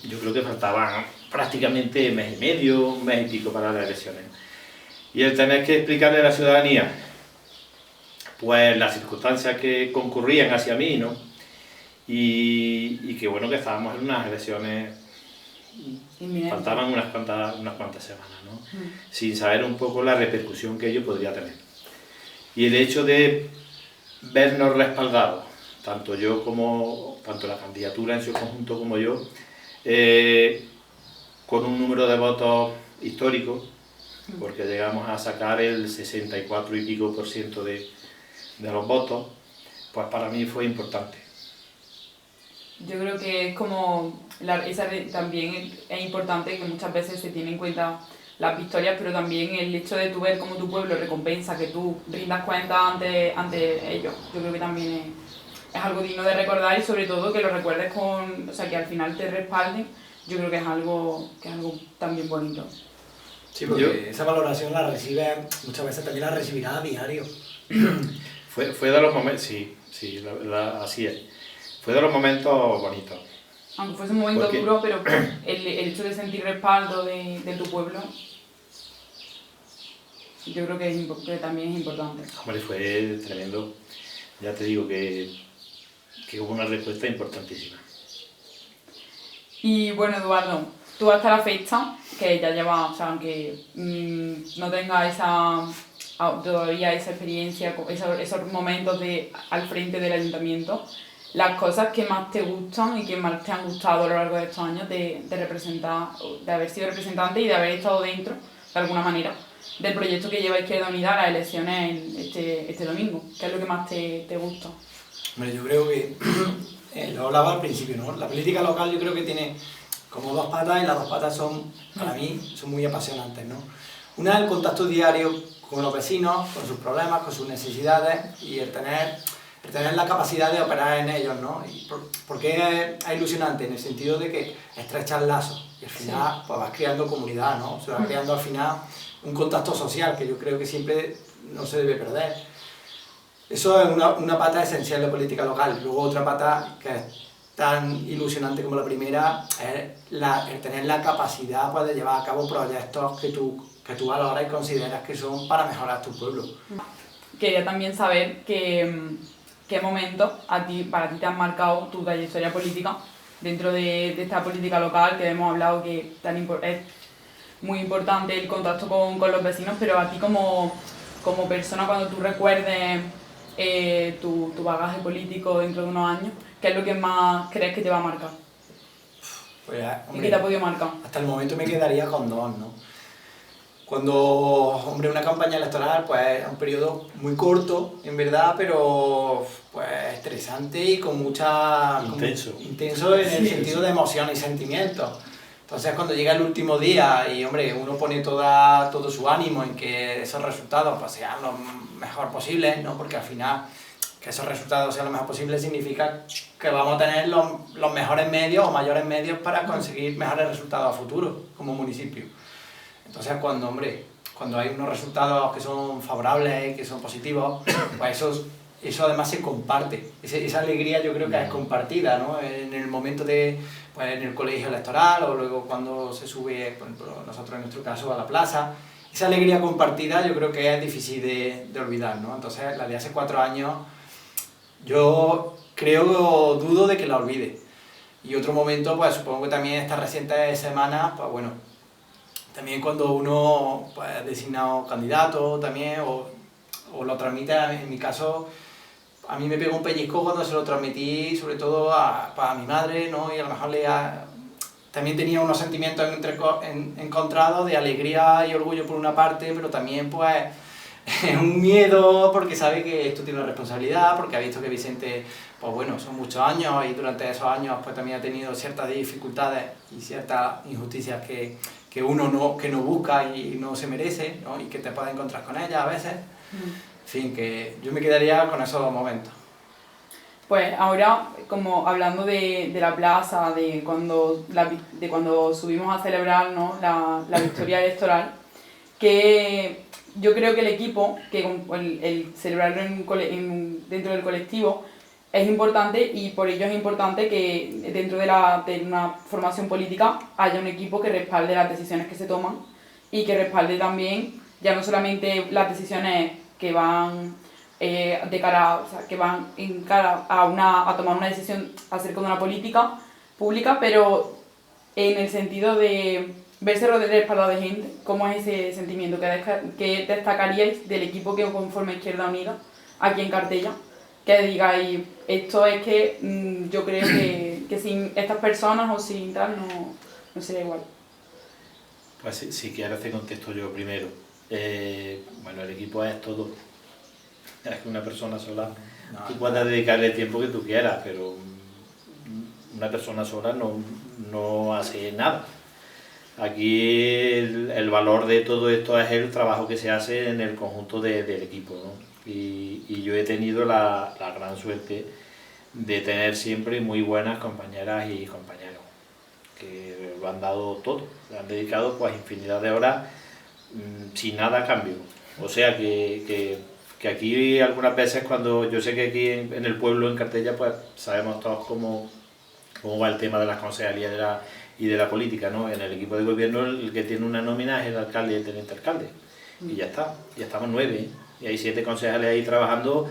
yo creo que faltaban prácticamente mes y medio, un mes y pico para las elecciones. Y el tener que explicarle a la ciudadanía pues las circunstancias que concurrían hacia mí, ¿no? Y que bueno, que estábamos en unas elecciones, faltaban unas cuantas semanas, ¿no? Sin saber un poco la repercusión que ello podría tener. Y el hecho de vernos respaldados, tanto la candidatura en su conjunto como yo, con un número de votos histórico, porque llegamos a sacar el 64 y pico por ciento de los votos, pues para mí fue importante. Yo creo que es como, también es importante que muchas veces se tiene en cuenta las victorias, pero también el hecho de tú ver cómo tu pueblo recompensa, que tú rindas cuentas ante ellos. Yo creo que también es algo digno de recordar y sobre todo que lo recuerdes o sea, que al final te respalden. Yo creo que es algo también bonito. Sí, porque esa valoración la recibe, muchas veces también la recibirá a diario. Fue de los momentos, sí, así es. Fue de los momentos bonitos. Aunque fuese un momento duro, pero el hecho de sentir respaldo de tu pueblo, yo creo que también es importante. Hombre, fue tremendo. Ya te digo que hubo una respuesta importantísima. Y bueno, Eduardo, tú hasta la fecha, que ya llevas, o sea, aunque no tengas todavía esa experiencia, esos momentos al frente del ayuntamiento, las cosas que más te gustan y que más te han gustado a lo largo de estos años de representar, de haber sido representante y de haber estado dentro, de alguna manera, del proyecto que lleva Izquierda Unida a las elecciones este domingo. ¿Qué es lo que más te gusta? Bueno, yo creo que, lo hablaba al principio, ¿no? La política local yo creo que tiene como dos patas y las dos patas son, para mí, son muy apasionantes, ¿no? Una es el contacto diario con los vecinos, con sus problemas, con sus necesidades y el tener la capacidad de operar en ellos, ¿no? Porque es ilusionante en el sentido de que estrechas lazos y al final pues vas creando comunidad, ¿no? Se va creando al final un contacto social que yo creo que siempre no se debe perder. Eso es una pata esencial de política local. Luego otra pata que es tan ilusionante como la primera es el tener la capacidad pues, de llevar a cabo proyectos que tú valoras y consideras que son para mejorar tu pueblo. Quería también saber qué momentos para ti te han marcado tu trayectoria política dentro de esta política local que hemos hablado que es muy importante el contacto con los vecinos, pero a ti como persona, cuando tú recuerdes tu bagaje político dentro de unos años, ¿qué es lo que más crees que te va a marcar? Pues, hombre, ¿Y qué te ha podido marcar? Hasta el momento me quedaría con dos, ¿no? Cuando, hombre, una campaña electoral, pues es un periodo muy corto, en verdad, pero pues estresante y con mucha... Intenso en el sentido de emociones y sentimientos. Entonces, cuando llega el último día y, hombre, uno pone todo su ánimo en que esos resultados pues, sean lo mejor posibles, ¿no? Porque al final, que esos resultados sean lo mejor posible significa que vamos a tener los mejores medios o mayores medios para conseguir mejores resultados a futuro como municipio. Entonces, cuando hay unos resultados que son favorables y que son positivos, pues eso además se comparte. Esa alegría yo creo que es compartida, ¿no? En el momento pues en el colegio electoral o luego cuando se sube, por ejemplo, nosotros en nuestro caso a la plaza. Esa alegría compartida yo creo que es difícil de olvidar, ¿no? Entonces, la de hace 4 años, yo dudo de que la olvide. Y otro momento, pues supongo que también estas recientes semanas, pues bueno, también cuando uno pues, ha designado candidato también o lo transmite, en mi caso, a mí me pegó un pellizco cuando se lo transmití, sobre todo a mi madre, ¿no? Y a lo mejor también tenía unos sentimientos encontrados de alegría y orgullo por una parte, pero también pues un miedo porque sabe que esto tiene una responsabilidad, porque ha visto que Vicente, pues bueno, son muchos años y durante esos años pues también ha tenido ciertas dificultades y ciertas injusticias que uno no busca y no se merece, ¿no? Y que te puedes encontrar con ellas a veces. En fin, que yo me quedaría con esos momentos. Pues ahora, como hablando de la plaza, de cuando subimos a celebrar, ¿no? la victoria electoral, que yo creo que el equipo, que el celebrarlo dentro del colectivo, es importante y por ello es importante que dentro de una formación política haya un equipo que respalde las decisiones que se toman y que respalde también ya no solamente las decisiones que van que van en cara a tomar una decisión acerca de una política pública, pero en el sentido de verse respaldado de gente. ¿Cómo es ese sentimiento? ¿Qué destacaríais del equipo que conforma Izquierda Unida aquí en Cartella? Que digáis, esto es que yo creo que sin estas personas o sin tal no sería igual. Pues si quieres te contesto yo primero. Bueno, el equipo es todo. Es que una persona sola, tú puedes dedicarle el tiempo que tú quieras, pero una persona sola no hace nada. Aquí el valor de todo esto es el trabajo que se hace en el conjunto del equipo, ¿no? Y yo he tenido la gran suerte de tener siempre muy buenas compañeras y compañeros que lo han dado todo, le han dedicado pues infinidad de horas sin nada a cambio. O sea que aquí algunas veces cuando yo sé que aquí en el pueblo, en Cartella, pues sabemos todos cómo va el tema de las concejalías y de la política, ¿no? En el equipo de gobierno el que tiene una nómina es el alcalde y el teniente alcalde. Y ya está, ya estamos 9, ¿eh? Y hay 7 concejales ahí trabajando,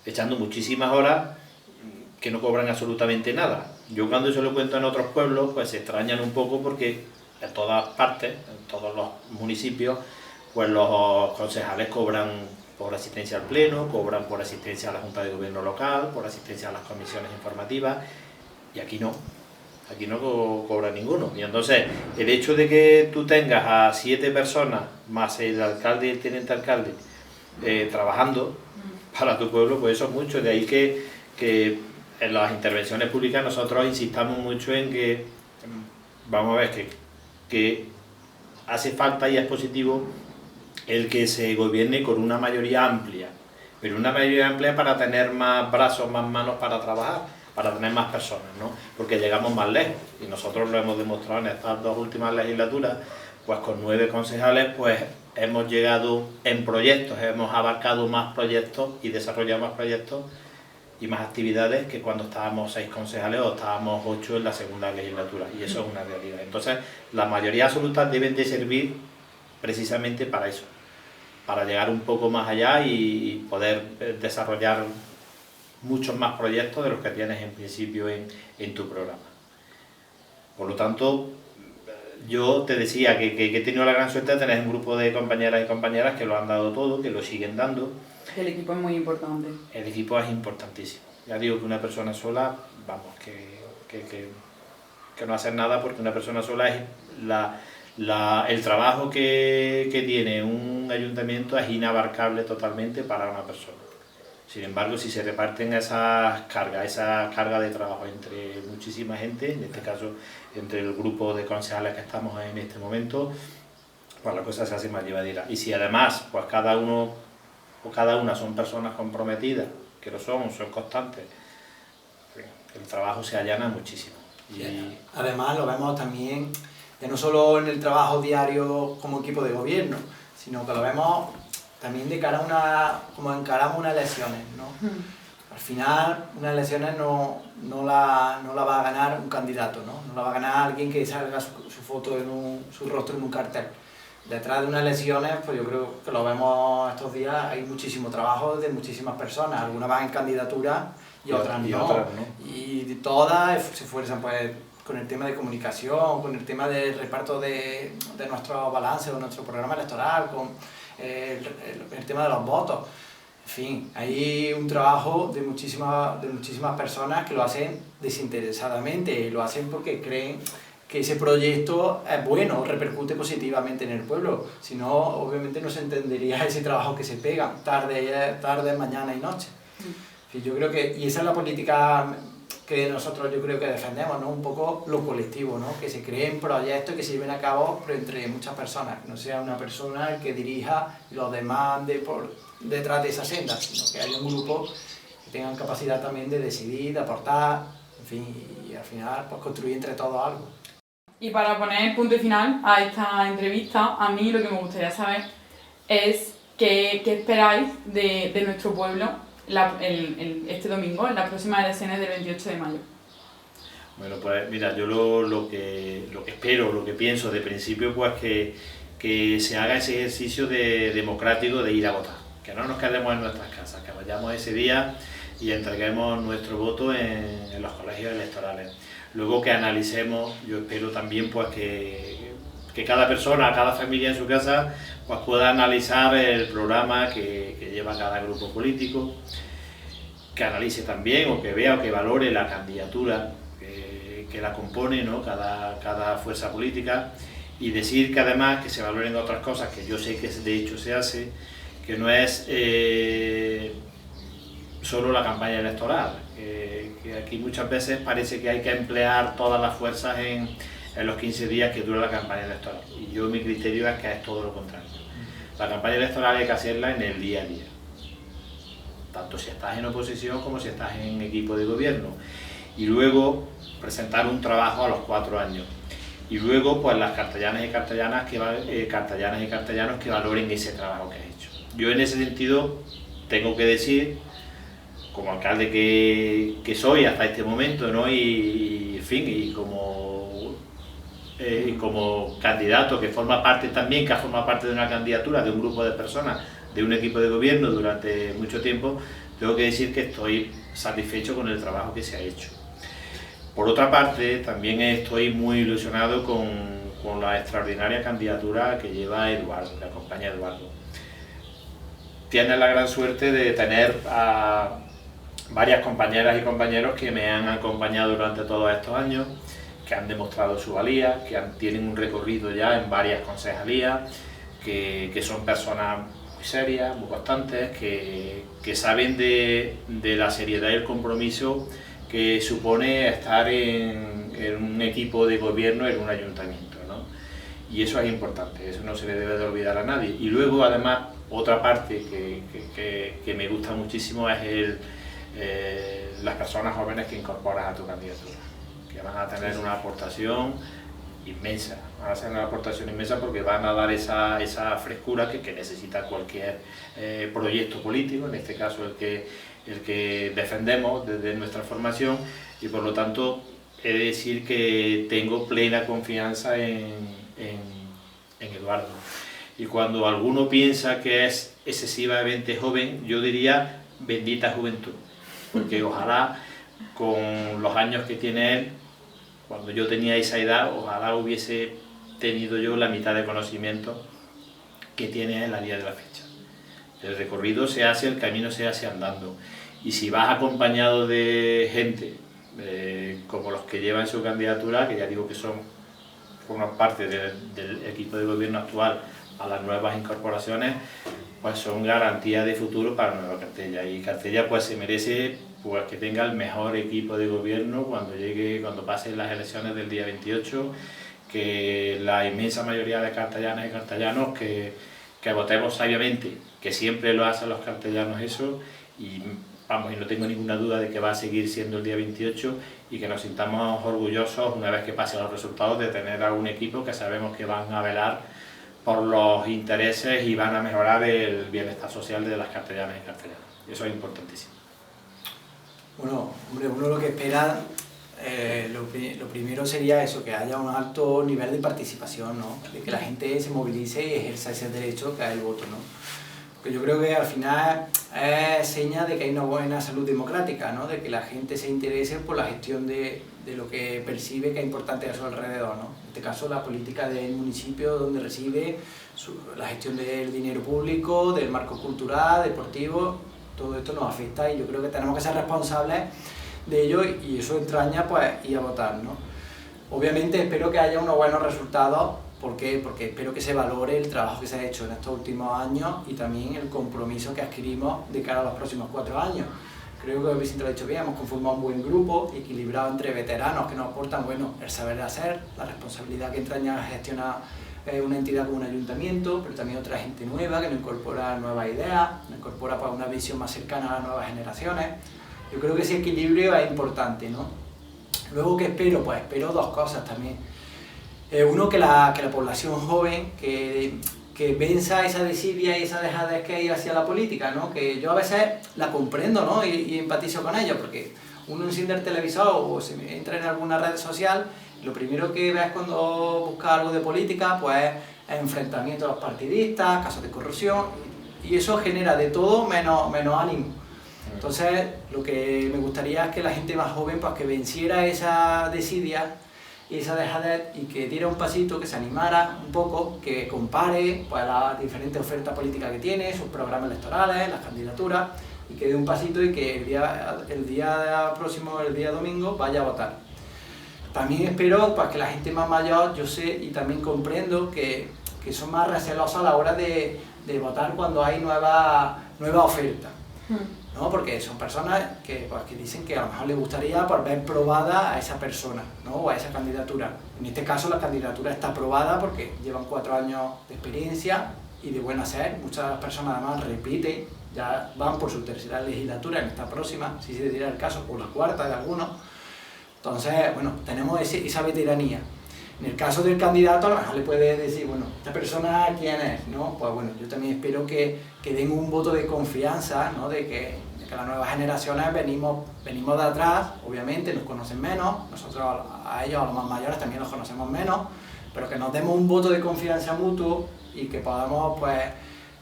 echando muchísimas horas que no cobran absolutamente nada. Yo cuando eso lo cuento en otros pueblos, pues se extrañan un poco porque en todas partes, en todos los municipios, pues los concejales cobran por asistencia al pleno, cobran por asistencia a la Junta de Gobierno local, por asistencia a las comisiones informativas, y aquí no cobra ninguno. Y entonces, el hecho de que tú tengas a 7 personas, más el alcalde y el teniente alcalde, trabajando para tu pueblo, pues eso es mucho. De ahí que en las intervenciones públicas nosotros insistamos mucho en que, vamos a ver, que hace falta y es positivo el que se gobierne con una mayoría amplia, pero una mayoría amplia para tener más brazos, más manos para trabajar, para tener más personas, ¿no? Porque llegamos más lejos y nosotros lo hemos demostrado en estas 2 últimas legislaturas, pues con 9 concejales pues hemos llegado en proyectos, hemos abarcado más proyectos y desarrollado más proyectos y más actividades que cuando estábamos 6 concejales o estábamos 8 en la segunda legislatura, y eso es una realidad. Entonces, la mayoría absoluta deben de servir precisamente para eso, para llegar un poco más allá y poder desarrollar muchos más proyectos de los que tienes en principio en tu programa. Por lo tanto, yo te decía que he tenido la gran suerte de tener un grupo de compañeras y compañeras que lo han dado todo, que lo siguen dando. El equipo es muy importante. El equipo es importantísimo. Ya digo que una persona sola, vamos, que no hacer nada, porque una persona sola es el trabajo que tiene un ayuntamiento es inabarcable totalmente para una persona. Sin embargo, si se reparten esa carga de trabajo entre muchísima gente, en este caso entre el grupo de concejales que estamos en este momento, pues la cosa se hace más llevadera. Y si además pues cada uno o cada una son personas comprometidas, que lo son constantes, el trabajo se allana muchísimo. Y además lo vemos también, no solo en el trabajo diario como equipo de gobierno, sino que lo vemos también de cara a como encaramos unas elecciones, ¿no? Al final, unas elecciones no la va a ganar un candidato, no la va a ganar alguien que salga su foto, su rostro en un cartel. Detrás de unas elecciones, pues yo creo que lo vemos estos días, hay muchísimo trabajo de muchísimas personas, algunas van en candidatura y otras no. Y todas se esfuerzan pues con el tema de comunicación, con el tema del reparto de nuestro balance, de nuestro programa electoral, con el tema de los votos. En fin, hay un trabajo de muchísimas personas que lo hacen desinteresadamente y lo hacen porque creen que ese proyecto es bueno, repercute positivamente en el pueblo. Si no, obviamente no se entendería ese trabajo que se pega tarde, mañana y noche. Y yo creo que, y esa es la política que nosotros yo creo que defendemos, ¿no? Un poco lo colectivo, ¿no? Que se creen proyectos que se lleven a cabo pero entre muchas personas, que no sea una persona el que dirija y los demás ande por detrás de esa senda, sino que haya un grupo que tengan capacidad también de decidir, de aportar, en fin, y al final pues construir entre todos algo. Y para poner punto y final a esta entrevista, a mí lo que me gustaría saber es qué esperáis de nuestro pueblo este domingo, en las próximas elecciones del 28 de mayo. Bueno, pues mira, yo lo que espero, lo que pienso de principio, pues que se haga ese ejercicio democrático de ir a votar, que no nos quedemos en nuestras casas, que vayamos ese día y entreguemos nuestro voto en los colegios electorales. Luego que analicemos, yo espero también pues que cada persona, cada familia en su casa pues pueda analizar el programa que lleva cada grupo político, que analice también o que vea o que valore la candidatura que la compone, ¿no? cada fuerza política, Y decir que además que se valoren otras cosas, que yo sé que de hecho se hace, que no es solo la campaña electoral, que aquí muchas veces parece que hay que emplear todas las fuerzas en los 15 días que dura la campaña electoral. Y yo mi criterio es que es todo lo contrario. La campaña electoral hay que hacerla en el día a día, tanto si estás en oposición como si estás en equipo de gobierno. Y luego presentar un trabajo a los 4 años. Y luego pues las cartellanas y cartellanos que valoren ese trabajo que has hecho. Yo en ese sentido tengo que decir, como alcalde que soy hasta este momento, ¿no? Y en fin, y como candidato que forma parte también, que ha formado parte de una candidatura de un grupo de personas, de un equipo de gobierno durante mucho tiempo, tengo que decir que estoy satisfecho con el trabajo que se ha hecho. Por otra parte, también estoy muy ilusionado con la extraordinaria candidatura que lleva Eduardo, que acompaña a Eduardo. Tiene la gran suerte de tener a varias compañeras y compañeros que me han acompañado durante todos estos años, que han demostrado su valía, que tienen un recorrido ya en varias concejalías, que son personas muy serias, muy constantes, que saben de la seriedad y el compromiso que supone estar en un equipo de gobierno en un ayuntamiento, ¿no? Y eso es importante, eso no se le debe de olvidar a nadie. Y luego, además, otra parte que me gusta muchísimo es las personas jóvenes que incorporas a tu candidatura, que van a tener una aportación inmensa, van a hacer una aportación inmensa porque van a dar esa frescura que necesita cualquier proyecto político, en este caso el que defendemos desde nuestra formación, y por lo tanto he de decir que tengo plena confianza en Eduardo. Y cuando alguno piensa que es excesivamente joven, yo diría bendita juventud, porque ojalá con los años que tiene él, cuando yo tenía esa edad, ojalá hubiese tenido yo la mitad de conocimiento que tiene él a día de la fecha. El recorrido se hace, el camino se hace andando. Y si vas acompañado de gente como los que llevan su candidatura, que ya digo que forman parte del equipo de gobierno actual a las nuevas incorporaciones, pues son garantía de futuro para Nueva Cartella. Y Cartella pues se merece pues que tenga el mejor equipo de gobierno cuando pasen las elecciones del día 28, que la inmensa mayoría de cartellanas y cartellanos que votemos sabiamente, que siempre lo hacen los cartellanos eso, y vamos, y no tengo ninguna duda de que va a seguir siendo el día 28, y que nos sintamos orgullosos una vez que pasen los resultados de tener a un equipo que sabemos que van a velar por los intereses y van a mejorar el bienestar social de las cartellanas y cartellanos. Eso es importantísimo. Bueno, hombre, uno lo que espera, lo primero sería eso, que haya un alto nivel de participación, ¿no? De que la gente se movilice y ejerza ese derecho que es el voto, ¿no? Porque yo creo que al final es seña de que hay una buena salud democrática, ¿no? De que la gente se interese por la gestión de lo que percibe que es importante a su alrededor, ¿no? En este caso, la política del municipio donde reside, la gestión del dinero público, del marco cultural, deportivo. Todo esto nos afecta y yo creo que tenemos que ser responsables de ello, y eso entraña pues ir a votar, ¿no? Obviamente espero que haya unos buenos resultados. ¿Por qué? Porque espero que se valore el trabajo que se ha hecho en estos últimos años y también el compromiso que adquirimos de cara a los próximos 4 años. Creo que Vicente lo ha dicho bien, hemos conformado un buen grupo equilibrado entre veteranos que nos aportan, bueno, el saber hacer, la responsabilidad que entraña gestionar una entidad como un ayuntamiento, pero también otra gente nueva que nos incorpora nuevas ideas, nos incorpora pues, una visión más cercana a las nuevas generaciones. Yo creo que ese equilibrio es importante, ¿no? Luego, ¿qué espero? Pues espero 2 cosas también. Uno, que la población joven que venza esa desidia y esa dejadez que hay hacia la política, ¿no? Que yo a veces la comprendo, ¿no? y empatizo con ella, porque uno enciende el televisor o se entra en alguna red social, lo primero que ves cuando buscas algo de política pues es enfrentamiento a los partidistas, casos de corrupción, y eso genera de todo menos ánimo. Entonces lo que me gustaría es que la gente más joven pues que venciera esa desidia y esa dejadez y que diera un pasito, que se animara un poco, que compare pues, las diferentes ofertas políticas que tiene, sus programas electorales, las candidaturas, y que dé un pasito y que el día próximo, el día domingo, vaya a votar. también espero pues, que la gente más mayor, yo sé y también comprendo que son más recelosos a la hora de votar cuando hay nueva oferta, ¿no? Porque son personas que dicen que a lo mejor les gustaría pues, ver probada a esa persona, ¿no? O a esa candidatura. En este caso la candidatura está aprobada porque llevan 4 años de experiencia y de buen hacer. Muchas personas además repiten, ya van por su tercera legislatura en esta próxima, si se diera el caso, o la cuarta de algunos. Entonces, bueno, tenemos esa veteranía. En el caso del candidato, a lo mejor le puede decir, bueno, ¿esta persona quién es? ¿No? Pues bueno, yo también espero que den un voto de confianza, ¿no? de que las nuevas generaciones venimos de atrás, obviamente nos conocen menos, nosotros a ellos, a los más mayores, también los conocemos menos, pero que nos demos un voto de confianza mutuo y que podamos, pues,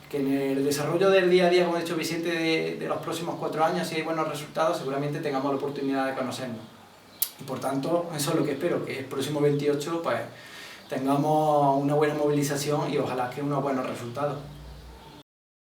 que en el desarrollo del día a día, como ha dicho Vicente, de los próximos 4 años, si hay buenos resultados, seguramente tengamos la oportunidad de conocernos. Y por tanto, eso es lo que espero, que el próximo 28 pues, tengamos una buena movilización y ojalá que unos buenos resultados.